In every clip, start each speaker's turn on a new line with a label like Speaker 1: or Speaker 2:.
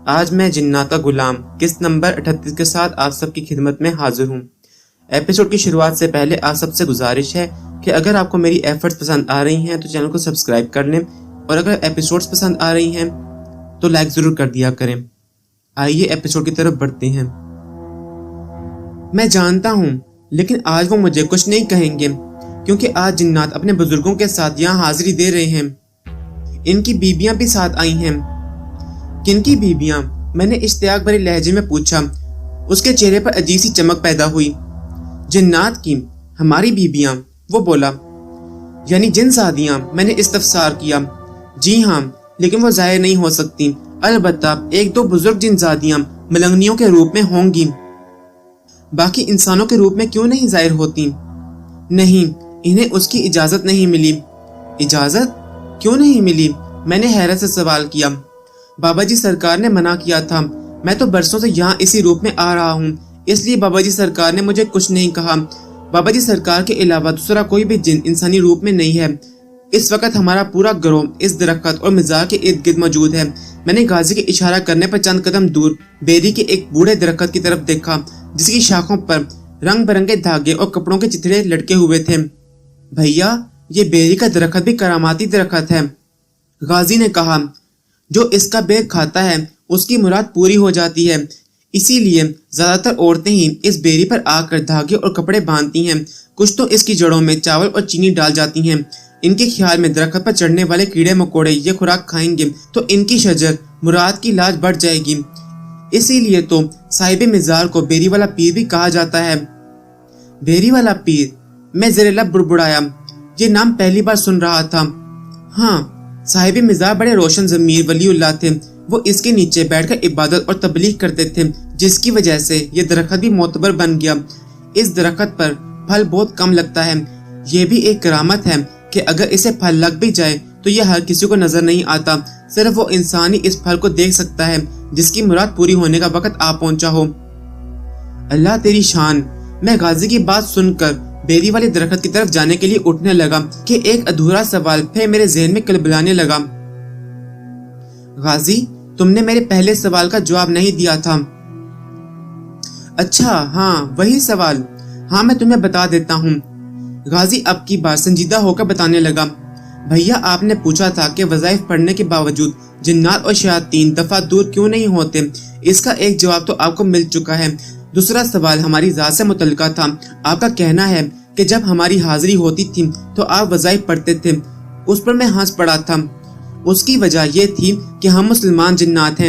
Speaker 1: آج میں جنات کا غلام قسط نمبر 38 کے ساتھ آپ سب کی خدمت میں حاضر ہوں۔ ایپیسوڈ کی شروعات سے پہلے آپ سب سے گزارش ہے کہ اگر آپ کو میری ایفرٹس پسند آ رہی ہیں تو چینل کو سبسکرائب کر لیں، اور اگر ایپیسوڈز پسند آ رہی ہیں تو لائک ضرور کر دیا کریں۔ آئیے ایپیسوڈ کی طرف بڑھتے ہیں۔ میں جانتا ہوں، لیکن آج وہ مجھے کچھ نہیں کہیں گے، کیونکہ آج جنات اپنے بزرگوں کے ساتھ یہاں حاضری دے رہے ہیں۔ ان کی بیویاں بھی ساتھ آئی ہیں۔ کن کی بیویاں؟ میں نے اشتیاق بھرے لہجے میں پوچھا۔ اس کے چہرے پر عجیب سی چمک پیدا ہوئی۔ جنات کی، ہماری بیویاں، وہ بولا۔ یعنی جن زادیاں؟ میں نے استفسار کیا۔ جی ہاں، لیکن وہ ظاہر نہیں ہو سکتی، البتہ ایک دو بزرگ جن زادیاں ملنگنیوں کے روپ میں ہوں گی۔ باقی انسانوں کے روپ میں کیوں نہیں ظاہر ہوتی؟ نہیں، انہیں اس کی اجازت نہیں ملی۔ اجازت کیوں نہیں ملی؟ میں نے حیرت سے سوال کیا۔ بابا جی سرکار نے منع کیا تھا۔ میں تو برسوں سے یہاں اسی روپ میں آ رہا ہوں، اس لیے بابا جی سرکار نے مجھے کچھ نہیں کہا۔ بابا جی سرکار کے علاوہ دوسرا کوئی بھی جن انسانی روپ میں نہیں ہے۔ اس وقت ہمارا پورا گروہ اس درخت اور مزار کے ارد گرد موجود ہے۔ میں نے غازی کے اشارہ کرنے پر چند قدم دور بیری کے ایک بوڑھے درخت کی طرف دیکھا، جس کی شاخوں پر رنگ برنگے دھاگے اور کپڑوں کے چترے لٹکے ہوئے تھے۔ بھیا، یہ بیری کا درخت بھی کراماتی درخت ہے، غازی نے کہا۔ جو اس کا بیر کھاتا ہے اس کی مراد پوری ہو جاتی ہے، اسی لیے زیادہ تر عورتیں ہی اس بیری پر آ کر دھاگے اور کپڑے باندھتی ہیں۔ کچھ تو اس کی جڑوں میں چاول اور چینی ڈال جاتی ہیں۔ ان کے خیال میں درخت پر چڑھنے والے کیڑے مکوڑے یہ خوراک کھائیں گے تو ان کی شجر مراد کی لاج بڑھ جائے گی، اسی لیے تو صاحب مزار کو بیری والا پیر بھی کہا جاتا ہے۔ بیری والا پیر؟ میں زیر لب بڑبڑایا۔ یہ نام پہلی بار سن رہا تھا۔ ہاں، صاحب مزار بڑے روشن ضمیر ولی اللہ تھے۔ وہ اس کے نیچے بیٹھ کر عبادت اور تبلیغ کرتے تھے، جس کی وجہ سے یہ درخت بھی معتبر بن گیا۔ اس درخت پر پھل بہت کم لگتا ہے۔ یہ بھی ایک کرامت ہے کہ اگر اسے پھل لگ بھی جائے تو یہ ہر کسی کو نظر نہیں آتا، صرف وہ انسان ہی اس پھل کو دیکھ سکتا ہے جس کی مراد پوری ہونے کا وقت آ پہنچا ہو۔ اللہ تیری شان! میں غازی کی بات سن کر بیری والے درخت کی طرف جانے کے لیے اٹھنے لگا کہ ایک ادھورا سوال پھر میرے ذہن میں کلبلانے لگا۔ غازی، تم نے میرے پہلے سوال کا جواب نہیں دیا تھا۔ اچھا، ہاں، وہی سوال۔ ہاں، میں تمہیں بتا دیتا ہوں۔ غازی اب کی بار سنجیدہ ہو کر بتانے لگا۔ بھیا، آپ نے پوچھا تھا کہ وظائف پڑھنے کے باوجود جنات اور شیاطین دفعہ دور کیوں نہیں ہوتے۔ اس کا ایک جواب تو آپ کو مل چکا ہے۔ دوسرا سوال ہماری ذات سے متعلقہ تھا۔ آپ کا کہنا ہے کہ جب ہماری حاضری ہوتی تھی تو آپ وظائف پڑھتے تھے۔ اس پر میں ہنس پڑا تھا۔ اس کی وجہ یہ تھی کہ ہم مسلمان جنات ہیں،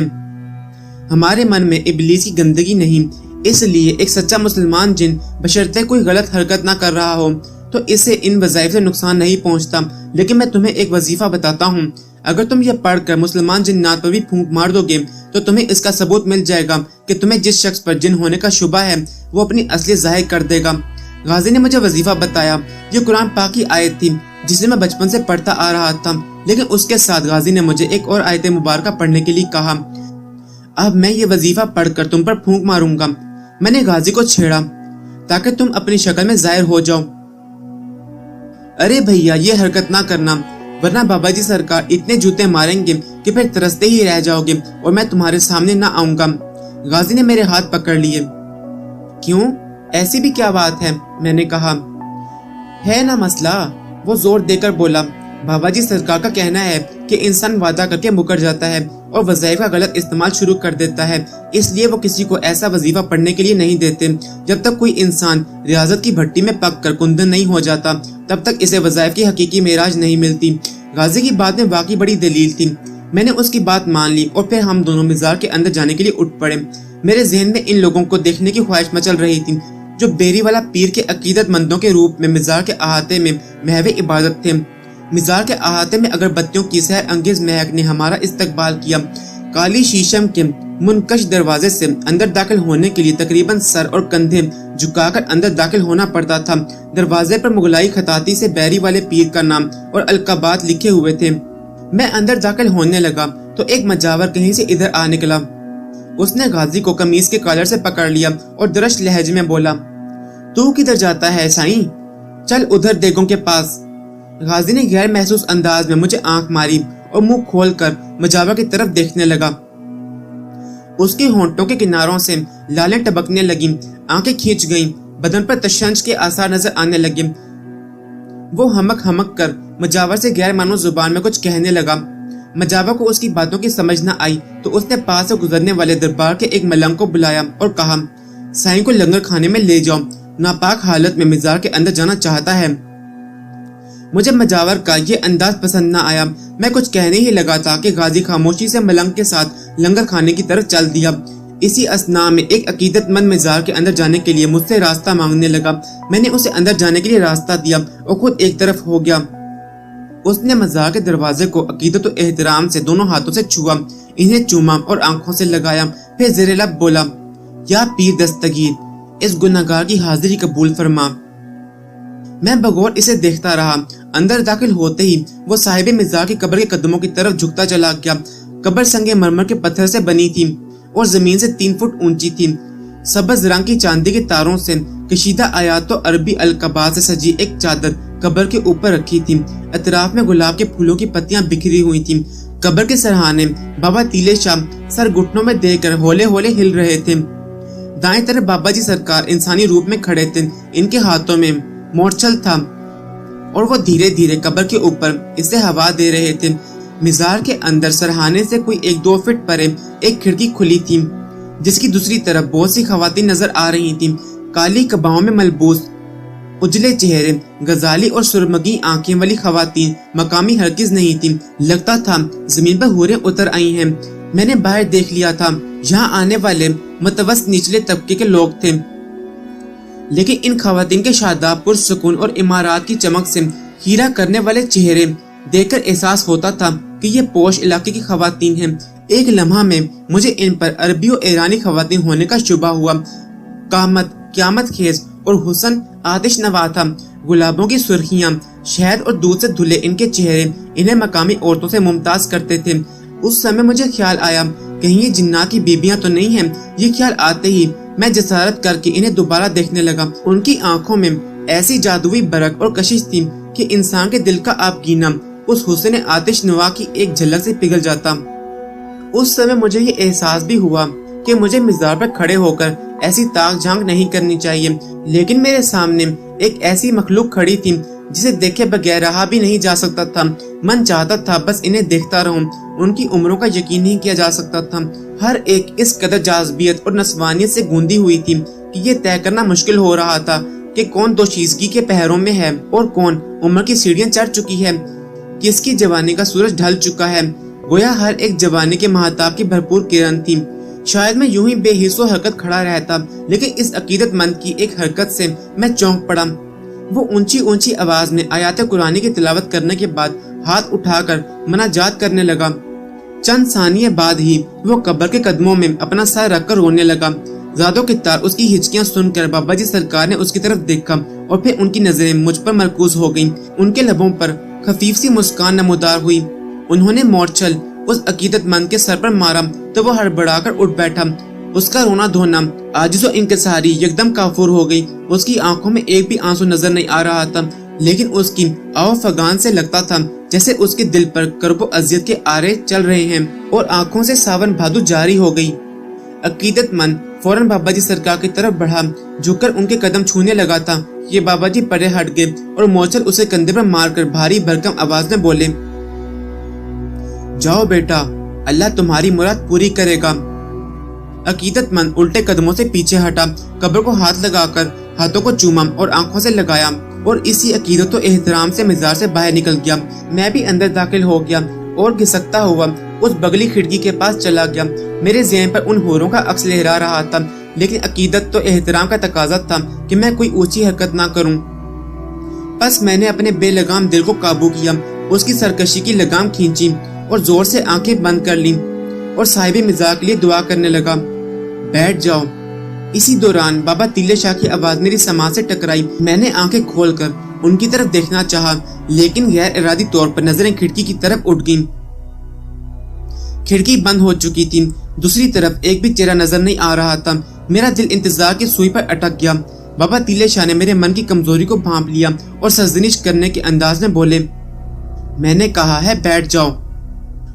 Speaker 1: ہمارے من میں ابلیس کی گندگی نہیں، اس لیے ایک سچا مسلمان جن بشرطے کوئی غلط حرکت نہ کر رہا ہو تو اسے ان وظائف سے نقصان نہیں پہنچتا۔ لیکن میں تمہیں ایک وظیفہ بتاتا ہوں، اگر تم یہ پڑھ کر مسلمان جنات پر بھی پھونک مار دو گے تو تمہیں اس کا ثبوت مل جائے گا کہ تمہیں جس شخص پر جن ہونے کا شبہ ہے وہ اپنی اصلیت ظاہر کر دے گا۔ غازی نے مجھے وظیفہ بتایا۔ یہ قرآن پاک کی آیت تھی جسے میں بچپن سے پڑھتا آ رہا تھا، لیکن اس کے ساتھ غازی نے مجھے ایک اور آیت مبارکہ پڑھنے کے لیے کہا۔ اب میں یہ وظیفہ پڑھ کر تم پر پھونک ماروں گا۔ میں نے غازی کو چھیڑا، تاکہ تم اپنی شکل میں ظاہر ہو جاؤ۔ ارے بھیا، یہ حرکت نہ کرنا، ورنہ بابا جی سرکار اتنے جوتے ماریں گے کہ پھر ترستے ہی رہ جاؤ گے اور میں تمہارے سامنے نہ آؤں گا۔ غازی نے میرے ہاتھ پکڑ لیے۔ کیوں؟ ایسی بھی کیا بات ہے؟ میں نے کہا۔ ہے نا مسئلہ، وہ زور دے کر بولا۔ بابا جی سرکار کا کہنا ہے کہ انسان وعدہ کر کے مکر جاتا ہے اور وظائف کا غلط استعمال شروع کر دیتا ہے، اس لیے وہ کسی کو ایسا وظیفہ پڑھنے کے لیے نہیں دیتے۔ جب تک کوئی انسان ریاضت کی بھٹی میں پک کر کندن نہیں ہو جاتا تب تک اسے وظائف کی حقیقی معراج نہیں ملتی۔ غازی کی بات میں واقعی بڑی دلیل تھی۔ میں نے اس کی بات مان لی اور پھر ہم دونوں مزار کے اندر جانے کے لیے اٹھ پڑے۔ میرے ذہن میں ان لوگوں کو دیکھنے کی خواہش مچل رہی تھی جو بیری والا پیر کے عقیدت مندوں کے روپ میں مزار کے احاطے میں محو عبادت تھے۔ مزار کے احاطے میں اگر بتیوں کی سحر انگیز مہک نے ہمارا استقبال کیا۔ کالی شیشم کے منکش دروازے سے اندر داخل ہونے کے لیے تقریباً سر اور کندھے جھکا کر اندر داخل ہونا پڑتا تھا۔ دروازے پر مغلائی خطاطی سے بیری والے پیر کا نام اور القابات لکھے ہوئے تھے۔ میں اندر داخل ہونے لگا تو ایک مجاور کہیں سے ادھر آ نکلا۔ اس نے غازی کو قمیص کے کالر سے پکڑ لیا اور درش لہجے میں بولا، تو کدھر جاتا ہے سائیں؟ چل ادھر دیگوں کے پاس۔ غازی نے غیر محسوس انداز میں مجھے آنکھ ماری اور منہ کھول کر مجاور کی طرف دیکھنے لگا۔ اس کے ہونٹوں کے کناروں سے لالیں ٹپکنے لگیں، آنکھیں کھینچ گئیں، بدن پر تشنج کے آثار نظر آنے لگے۔ وہ ہمک کر مجاور سے غیر معلوم زبان میں کچھ کہنے لگا۔ مجاور کو اس کی باتوں کی سمجھ نہ آئی تو اس نے پاس سے گزرنے والے دربار کے ایک ملنگ کو بلایا اور کہا، سائیں کو لنگر کھانے میں لے جاؤ، ناپاک حالت میں مزار کے اندر جانا چاہتا ہے۔ مجھے مجاور کا یہ انداز پسند نہ آیا۔ میں کچھ کہنے ہی لگا تھا کہ غازی خاموشی سے ملنگ کے ساتھ لنگر کھانے کی طرف چل دیا۔ اسی اثناء میں ایک عقیدت مند مزار کے اندر جانے کے لیے مجھ سے راستہ مانگنے لگا۔ میں نے اسے اندر جانے کے لیے راستہ دیا اور خود ایک طرف ہو گیا۔ اس نے مزار کے دروازے کو عقیدت و احترام سے دونوں ہاتھوں سے چھوا، انہیں چوما اور آنکھوں سے لگایا، پھر زیر لب بولا، یا پیر دستگیر، اس گناہگار کی حاضری قبول فرما۔ میں بغور اسے دیکھتا رہا۔ اندر داخل ہوتے ہی وہ صاحب مزار کی قبر کے قدموں کی طرف جھکتا چلا گیا۔ قبر سنگ مرمر کے پتھر سے بنی تھی اور زمین سے 3 فٹ اونچی تھی۔ سبز رنگ کی چاندی کے تاروں سے کشیدہ آیات و عربی القابات سے سجی ایک چادر قبر کے اوپر رکھی تھی۔ اطراف میں گلاب کے پھولوں کی پتیاں بکھری ہوئی تھیں۔ قبر کے سرہانے بابا تیلے شاہ سر گھٹنوں میں دے کر ہولے ہولے ہل رہے تھے۔ دائیں طرف بابا جی سرکار انسانی روپ میں کھڑے تھے، ان کے ہاتھوں میں مورچل تھا اور وہ دھیرے دھیرے قبر کے اوپر اسے ہوا دے رہے تھے۔ مزار کے اندر سرہانے سے کوئی 1-2 فٹ پرے ایک کھڑکی کھلی تھی جس کی دوسری طرف بہت سی خواتین نظر آ رہی تھیں۔ کالی قباؤں میں ملبوس، اجلے چہرے، غزالی اور سرمگی آنکھیں والی خواتین مقامی ہرگز نہیں تھیں۔ لگتا تھا زمین پر حوریں اتر آئی ہیں۔ میں نے باہر دیکھ لیا تھا، یہاں آنے والے متوسط نچلے طبقے کے لوگ تھے، لیکن ان خواتین کے شاداب پرسکون اور عمارات کی چمک سے خیرہ کرنے والے چہرے دیکھ کر احساس ہوتا تھا کہ یہ پوش علاقے کی خواتین ہیں۔ ایک لمحہ میں مجھے ان پر عربی و ایرانی خواتین ہونے کا شبہ ہوا۔ قیامت خیز اور حسن آتش نوا تھا۔ گلابوں کی سرخیاں، شہد اور دودھ سے دھلے ان کے چہرے انہیں مقامی عورتوں سے ممتاز کرتے تھے۔ اس سمے مجھے خیال آیا کہیں یہ جنات کی بیبیاں تو نہیں ہیں۔ یہ خیال آتے ہی میں جسارت کر کے انہیں دوبارہ دیکھنے لگا۔ ان کی آنکھوں میں ایسی جادوئی برق اور کشش تھی کہ انسان کے دل کا آبگینہ اس حسن آتش نوا کی ایک جھلک سے پگھل جاتا۔ اس سمے مجھے یہ احساس بھی ہوا کہ مجھے مزار پر کھڑے ہو کر ایسی تاک جھانک نہیں کرنی چاہیے، لیکن میرے سامنے ایک ایسی مخلوق کھڑی تھی جسے دیکھے بغیر رہا بھی نہیں جا سکتا تھا۔ من چاہتا تھا بس انہیں دیکھتا رہوں۔ ان کی عمروں کا یقین نہیں کیا جا سکتا تھا۔ ہر ایک اس قدر جاذبیت اور نسوانیت سے گوندی ہوئی تھی کہ یہ طے کرنا مشکل ہو رہا تھا کہ کون دوشیزگی کے پہروں میں ہے اور کون عمر کی سیڑھیاں چڑھ چکی ہے، کس کی جوانی کا سورج ڈھل چکا ہے۔ گویا ہر ایک جوانی کے مہتاب کی بھرپور کرن تھی۔ شاید میں یوں ہی بے حس و حرکت کھڑا رہتا، لیکن اس عقیدت مند کی ایک حرکت سے میں چونک پڑا۔ وہ اونچی آواز میں آیات قرآنی کی تلاوت کرنے کے بعد ہاتھ اٹھا کر مناجات کرنے لگا۔ چند ثانیے بعد ہی وہ قبر کے قدموں میں اپنا سر رکھ کر رونے لگا۔ زادو کی تار اس کی ہچکیاں سن کر بابا جی سرکار نے اس کی طرف دیکھا اور پھر ان کی نظریں مجھ پر مرکوز ہو گئیں۔ ان کے لبوں پر خفیف سی مسکان نمودار ہوئی۔ انہوں نے مورچل اس عقیدت مند کے سر پر مارا تو وہ ہڑبڑا کر اٹھ بیٹھا۔ اس کا رونا دھونا، عاجز و انکساری یکدم کافور ہو گئی۔ اس کی آنکھوں میں ایک بھی آنسو نظر نہیں آ رہا تھا، لیکن اس کی آو فغان سے لگتا تھا جیسے اس کے دل پر کرب و اذیت کے آرے چل رہے ہیں اور آنکھوں سے ساون بھادو جاری ہو گئی۔ عقیدت مند فوراً بابا جی سرکار کی طرف بڑھا، جھک کر ان کے قدم چھونے لگا تھا۔ یہ بابا جی پرے ہٹ گئے اور مورچل اسے کندھے پر مار کر بھاری بھرکم آواز میں بولے، جاؤ بیٹا، اللہ تمہاری مراد پوری کرے گا۔ عقیدت مند الٹے قدموں سے پیچھے ہٹا، قبر کو ہاتھ لگا کر ہاتھوں کو چوما اور آنکھوں سے لگایا اور اسی عقیدت و احترام سے مزار سے باہر نکل گیا۔ میں بھی اندر داخل ہو گیا اور گھسکتا ہوا اس بگلی کھڑکی کے پاس چلا گیا۔ میرے ذہن پر ان حوروں کا عکس لہرا رہا تھا، لیکن عقیدت تو احترام کا تقاضا تھا کہ میں کوئی اونچی حرکت نہ کروں۔ بس میں نے اپنے بے لگام دل کو قابو کیا، اس کی سرکشی کی لگام کھینچی اور زور سے آنکھیں بند کر لیں اور صاحب مزار کے لیے دعا کرنے لگا، بیٹھ جاؤ۔ اسی دوران بابا تیلے شاہ کی آواز میری سماعت سے ٹکرائی۔ میں نے آنکھیں کھول کر ان کی طرف دیکھنا چاہا، لیکن غیر ارادی طور پر نظریں کھڑکی کی طرف اٹھ گئیں۔ کھڑکی بند ہو چکی تھی، دوسری طرف ایک بھی چہرہ نظر نہیں آ رہا تھا۔ میرا دل انتظار کی سوئی پر اٹک گیا۔ بابا تیلے شاہ نے میرے من کی کمزوری کو بھانپ لیا اور سرزنش کرنے کے انداز میں بولے، میں نے کہا ہے بیٹھ جاؤ۔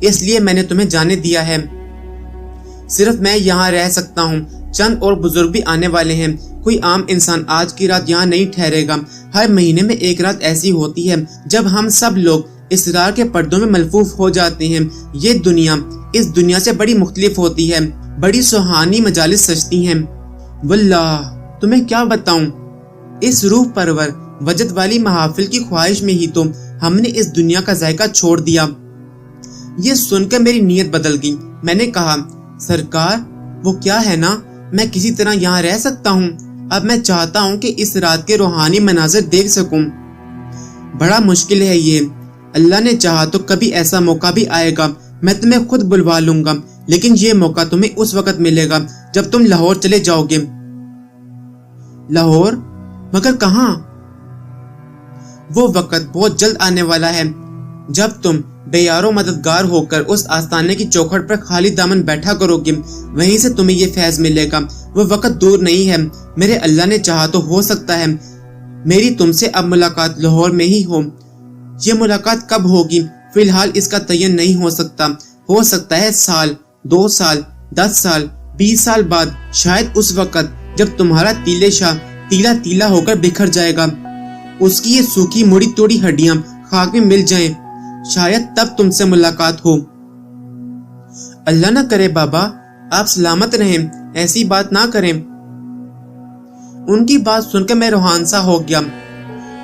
Speaker 1: اس لیے میں نے تمہیں جانے دیا ہے۔ صرف میں یہاں رہ سکتا ہوں، چند اور بزرگ بھی آنے والے ہیں۔ کوئی عام انسان آج کی رات یہاں نہیں ٹھہرے گا۔ ہر مہینے میں ایک رات ایسی ہوتی ہے جب ہم سب لوگ اسرار کے پردوں میں ملفوف ہو جاتے ہیں۔ یہ دنیا اس دنیا سے بڑی مختلف ہوتی ہے، بڑی سہانی مجالس سجتی ہیں۔ واللہ تمہیں کیا بتاؤں، اس روح پرور وجد والی محافل کی خواہش میں ہی تو ہم نے اس دنیا کا ذائقہ چھوڑ دیا۔ یہ سن کر میری نیت بدل گئی۔ میں نے کہا، سرکار وہ کیا ہے نا، میں کسی طرح یہاں رہ سکتا ہوں۔ اب میں چاہتا ہوں کہ اس رات کے روحانی مناظر دیکھ سکوں۔ بڑا مشکل ہے یہ، اللہ نے چاہا تو کبھی ایسا موقع بھی آئے گا، میں تمہیں خود بلوا لوں گا، لیکن یہ موقع تمہیں اس وقت ملے گا جب تم لاہور چلے جاؤ گے۔ لاہور؟ مگر کہاں؟ وہ وقت بہت جلد آنے والا ہے جب تم بے یار و مددگار ہو کر اس آستانے کی چوکھٹ پر خالی دامن بیٹھا کرو گے، وہیں سے تمہیں یہ فیض ملے گا۔ وہ وقت دور نہیں ہے، میرے اللہ نے چاہا تو ہو سکتا ہے میری تم سے اب ملاقات لاہور میں ہی ہو۔ یہ ملاقات کب ہوگی فی الحال اس کا تعین نہیں ہو سکتا ہے سال، 2 سال، 10 سال، 20 سال بعد، شاید اس وقت جب تمہارا تیلے شاہ تیلا تیلا ہو کر بکھر جائے گا، اس کی یہ سوکھی مڑی توڑی ہڈیاں خاک میں مل جائیں، شاید تب تم سے ملاقات ہو۔ اللہ نہ کرے بابا، آپ سلامت رہیں، ایسی بات نہ کریں۔ ان کی بات سن کر میں روحان سا ہو گیا۔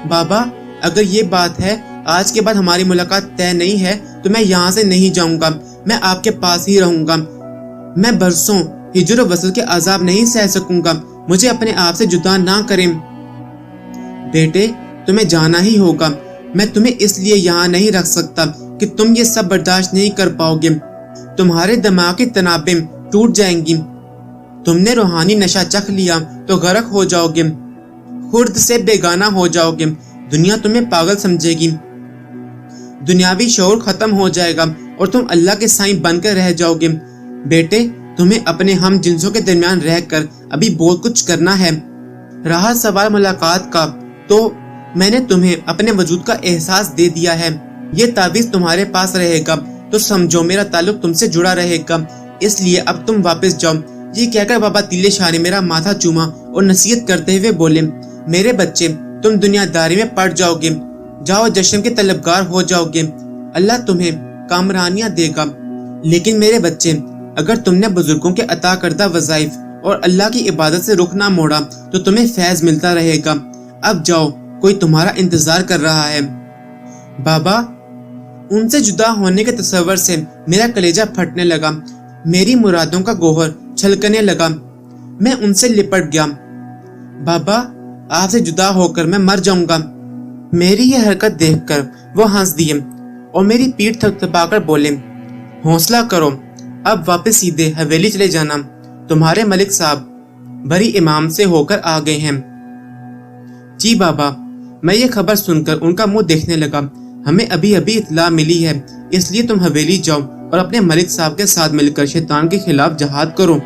Speaker 1: بابا اگر یہ بات ہے آج کے بعد ہماری ملاقات طے نہیں ہے تو میں یہاں سے نہیں جاؤں گا، میں آپ کے پاس ہی رہوں گا۔ میں برسوں ہجر و وصل کے عذاب نہیں سہ سکوں گا، مجھے اپنے آپ سے جدا نہ کریں۔ بیٹے تمہیں جانا ہی ہوگا، میں تمہیں اس لیے یہاں نہیں رکھ سکتا کہ تم یہ سب برداشت نہیں کر پاؤ گے، تمہارے دماغ کی تنابیں ٹوٹ جائیں گی، تم نے روحانی نشہ چکھ لیا تو غرق ہو جاؤ گے، خرد سے بیگانہ ہو جاؤ گے، دنیا تمہیں پاگل سمجھے گی، دنیاوی شعور ختم ہو جائے گا اور تم اللہ کے سائیں بن کر رہ جاؤ گے۔ بیٹے تمہیں اپنے ہم جنسوں کے درمیان رہ کر ابھی بہت کچھ کرنا ہے۔ رہا سوال ملاقات کا تو میں نے تمہیں اپنے وجود کا احساس دے دیا ہے، یہ تعویذ تمہارے پاس رہے گا تو سمجھو میرا تعلق تم سے جڑا رہے گا، اس لیے اب تم واپس جاؤ۔ یہ کہہ کر بابا تیلے شاہ نے میرا ماتھا چوما اور نصیحت کرتے ہوئے بولے، میرے بچے تم دنیا داری میں پڑ جاؤ گے، جاؤ جشن کے طلبگار ہو جاؤ گے، اللہ تمہیں کامرانیاں دے گا، لیکن میرے بچے اگر تم نے بزرگوں کے عطا کردہ وظائف اور اللہ کی عبادت سے رخ نہ موڑا تو تمہیں فیض ملتا رہے گا۔ اب جاؤ، کوئی تمہارا انتظار کر رہا ہے۔ بابا ان سے جدا ہونے کے تصور سے میرا کلیجہ پھٹنے لگا، میری مرادوں کا گوہر چھلکنے لگا، میں ان سے لپٹ گیا۔ بابا آپ سے جدا ہو کر میں مر جاؤں گا۔ میری یہ حرکت دیکھ کر وہ ہنس دیے اور میری پیٹھ تھک تھپا کر بولے، حوصلہ کرو، اب واپس سیدھے حویلی چلے جانا، تمہارے ملک صاحب بری امام سے ہو کر آ گئے ہیں۔ جی بابا۔ میں یہ خبر سن کر ان کا منہ دیکھنے لگا، ہمیں ابھی ابھی اطلاع ملی ہے، اس لیے تم حویلی جاؤ اور اپنے ملک صاحب کے ساتھ مل کر شیطان کے خلاف جہاد کرو۔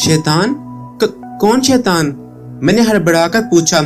Speaker 1: شیطان؟ کون شیطان؟ میں نے ہڑبڑا کر پوچھا۔